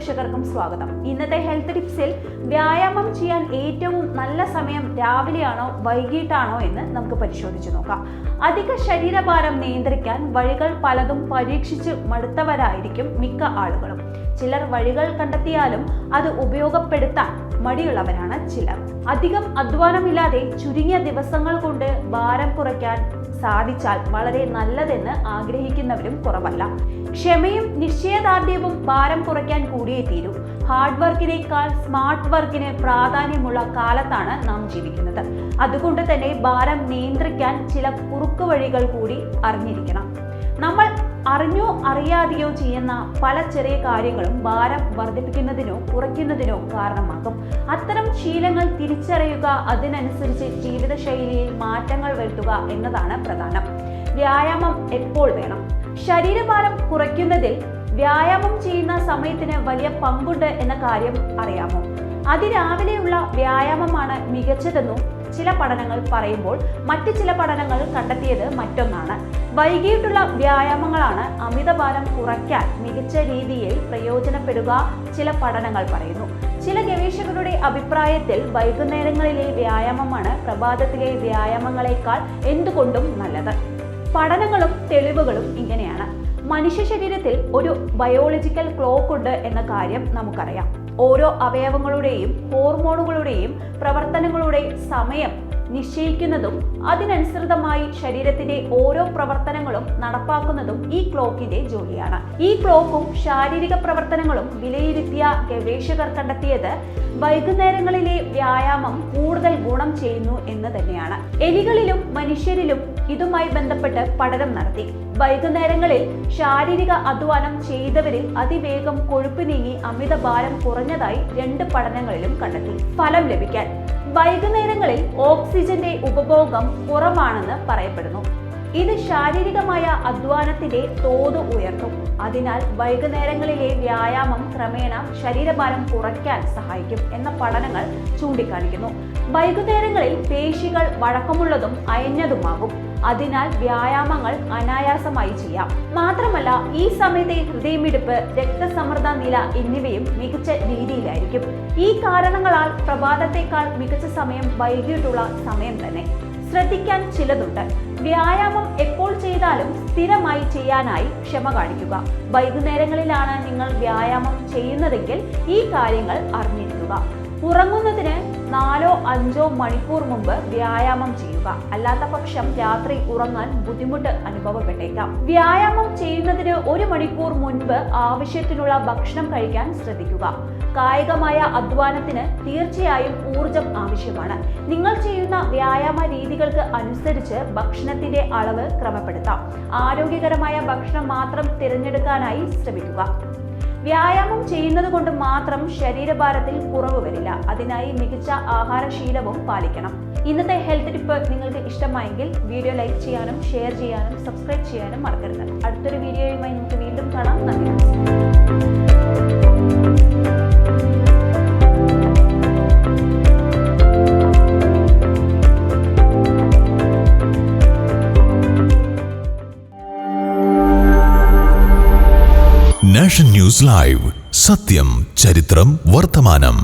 പ്രേക്ഷകർക്കും സ്വാഗതം. ഇന്നത്തെ ഹെൽത്ത് ടിപ്സിൽ വ്യായാമം ചെയ്യാൻ ഏറ്റവും നല്ല സമയം രാവിലെയാണോ വൈകിട്ടാണോ എന്ന് നമുക്ക് പരിശോധിച്ചു നോക്കാം. അധിക ശരീരഭാരം നിയന്ത്രിക്കാൻ വഴികൾ പലതും പരീക്ഷിച്ച് മടുത്തവരായിരിക്കും മിക്ക ആളുകളും. ചിലർ വഴികൾ കണ്ടെത്തിയാലും അത് ഉപയോഗപ്പെടുത്താൻ മടിയുള്ളവരാണ് ചിലർ. അധികം അധ്വാനമില്ലാതെ ചുരുങ്ങിയ ദിവസങ്ങൾ കൊണ്ട് ഭാരം കുറയ്ക്കാൻ സാധിച്ചാൽ വളരെ നല്ലതെന്ന് ആഗ്രഹിക്കുന്നവരും കുറവല്ല. ക്ഷമയും നിശ്ചയദാർഢ്യവും ഭാരം കുറയ്ക്കാൻ കൂടിയേ തീരൂ. ഹാർഡ് വർക്കിനേക്കാൾ സ്മാർട്ട് വർക്കിന് പ്രാധാന്യമുള്ള കാലത്താണ് നാം ജീവിക്കുന്നത്. അതുകൊണ്ട് തന്നെ ഭാരം നിയന്ത്രിക്കാൻ ചില കുറുക്കു വഴികൾ കൂടി അറിഞ്ഞിരിക്കണം. നമ്മൾ അറിഞ്ഞോ അറിയാതെയോ ചെയ്യുന്ന പല ചെറിയ കാര്യങ്ങളും ഭാരം വർദ്ധിപ്പിക്കുന്നതിനോ കുറയ്ക്കുന്നതിനോ കാരണമാകും. അത്തരം ശീലങ്ങൾ തിരിച്ചറിയുക, അതിനനുസരിച്ച് ജീവിതശൈലിയിൽ മാറ്റങ്ങൾ വരുത്തുക എന്നതാണ് പ്രധാനം. വ്യായാമം എപ്പോൾ വേണം? ശരീരഭാരം കുറയ്ക്കുന്നതിൽ വ്യായാമം ചെയ്യുന്ന സമയത്തിന് വലിയ പങ്കുണ്ട് എന്ന കാര്യം അറിയാമോ? അതിരാവിലെയുള്ള വ്യായാമമാണ് മികച്ചതെന്നും ചില പഠനങ്ങൾ പറയുമ്പോൾ മറ്റ് ചില പഠനങ്ങൾ കണ്ടെത്തിയത് മറ്റൊന്നാണ്. വൈകിട്ടുള്ള വ്യായാമങ്ങളാണ് അമിതഭാരം കുറയ്ക്കാൻ മികച്ച രീതിയിൽ പ്രയോജനപ്പെടുക, ചില പഠനങ്ങൾ പറയുന്നു. ചില ഗവേഷകരുടെ അഭിപ്രായത്തിൽ വൈകുന്നേരങ്ങളിലെ വ്യായാമമാണ് പ്രഭാതത്തിലെ വ്യായാമങ്ങളെക്കാൾ എന്തുകൊണ്ടും നല്ലത്. പഠനങ്ങളും തെളിവുകളും ഇങ്ങനെയാണ്. മനുഷ്യ ശരീരത്തിൽ ഒരു ബയോളജിക്കൽ ക്ലോക്ക് ഉണ്ട് എന്ന കാര്യം നമുക്കറിയാം. ഓരോ അവയവങ്ങളുടെയും ഹോർമോണുകളുടെയും പ്രവർത്തനങ്ങളുടെ സമയം നിശ്ചയിക്കുന്നതും അതിനനുസൃതമായി ശരീരത്തിന്റെ ഓരോ പ്രവർത്തനങ്ങളും നടപ്പാക്കുന്നതും ഈ ക്ലോക്കിന്റെ ജോലിയാണ്. ഈ ക്ലോക്കും ശാരീരിക പ്രവർത്തനങ്ങളും വിലയിരുത്തിയ ഗവേഷകർ കണ്ടെത്തിയത് വൈകുന്നേരങ്ങളിലെ വ്യായാമം കൂടുതൽ ഗുണം ചെയ്യുന്നു എന്ന് തന്നെയാണ്. എലികളിലും മനുഷ്യരിലും ഇതുമായി ബന്ധപ്പെട്ട് പഠനം നടത്തി. വൈകുന്നേരങ്ങളിൽ ശാരീരിക അധ്വാനം ചെയ്തവരിൽ അതിവേഗം കൊഴുപ്പ് നീങ്ങി അമിതഭാരം കുറഞ്ഞതായി 2 പഠനങ്ങളിലും കണ്ടെത്തി. ഫലം ലഭിക്കാൻ വൈകുന്നേരങ്ങളിൽ ഓക്സിജന്റെ ഉപഭോഗം കുറവാണെന്ന് പറയപ്പെടുന്നു. ഇത് ശാരീരികമായ അധ്വാനത്തിന്റെ തോത് ഉയർത്തും. അതിനാൽ വൈകുന്നേരങ്ങളിലെ വ്യായാമം ക്രമേണ ശരീരഭാരം കുറയ്ക്കാൻ സഹായിക്കും എന്ന പഠനങ്ങൾ ചൂണ്ടിക്കാണിക്കുന്നു. വൈകുന്നേരങ്ങളിൽ പേശികൾ വഴക്കമുള്ളതും അയഞ്ഞതുമാകും. അതിനാൽ വ്യായാമങ്ങൾ അനായാസമായി ചെയ്യാം. മാത്രമല്ല, ഈ സമയത്തെ ഹൃദയമിടിപ്പ്, രക്തസമ്മർദ്ദ നില എന്നിവയും മികച്ച രീതിയിലായിരിക്കും. ഈ കാരണങ്ങളാൽ പ്രഭാതത്തെക്കാൾ മികച്ച സമയം വൈകിട്ടുള്ള സമയം തന്നെ. ശ്രദ്ധിക്കാൻ ചിലതുണ്ട്. വ്യായാമം എപ്പോൾ ചെയ്താലും സ്ഥിരമായി ചെയ്യാനായി ക്ഷമ കാണിക്കുക. വൈകുന്നേരങ്ങളിലാണ് നിങ്ങൾ വ്യായാമം ചെയ്യുന്നതെങ്കിൽ ഈ കാര്യങ്ങൾ അറിഞ്ഞിരിക്കുക. ഉറങ്ങുന്നതിന് 4-5 മണിക്കൂർ മുമ്പ് വ്യായാമം ചെയ്യുക. അല്ലാത്ത പക്ഷം രാത്രി ഉറങ്ങാൻ ബുദ്ധിമുട്ട് അനുഭവപ്പെട്ടേക്കാം. വ്യായാമം ചെയ്യുന്നതിന് 1 മണിക്കൂർ മുൻപ് ആവശ്യത്തിനുള്ള ഭക്ഷണം കഴിക്കാൻ ശ്രദ്ധിക്കുക. കായികമായ അധ്വാനത്തിന് തീർച്ചയായും ഊർജം ആവശ്യമാണ്. നിങ്ങൾ ചെയ്യുന്ന വ്യായാമ രീതികൾക്ക് അനുസരിച്ച് ഭക്ഷണത്തിന്റെ അളവ് ക്രമപ്പെടുത്താം. ആരോഗ്യകരമായ ഭക്ഷണം മാത്രം തിരഞ്ഞെടുക്കാനായി ശ്രമിക്കുക. വ്യായാമം ചെയ്യുന്നത് കൊണ്ട് മാത്രം ശരീരഭാരത്തിൽ കുറവ് വരില്ല. അതിനായി മികച്ച ആഹാരശീലവും പാലിക്കണം. ഇന്നത്തെ ഹെൽത്ത് ടിപ്പ് നിങ്ങൾക്ക് ഇഷ്ടമായെങ്കിൽ വീഡിയോ ലൈക്ക് ചെയ്യാനും ഷെയർ ചെയ്യാനും സബ്സ്ക്രൈബ് ചെയ്യാനും മറക്കരുത്. അടുത്തൊരു വീഡിയോയുമായി നമുക്ക് വീണ്ടും കാണാം. നന്ദി. നാഷൻ ന്യൂസ് ലൈവ്, സത്യം, ചരിത്രം, വർത്തമാനം.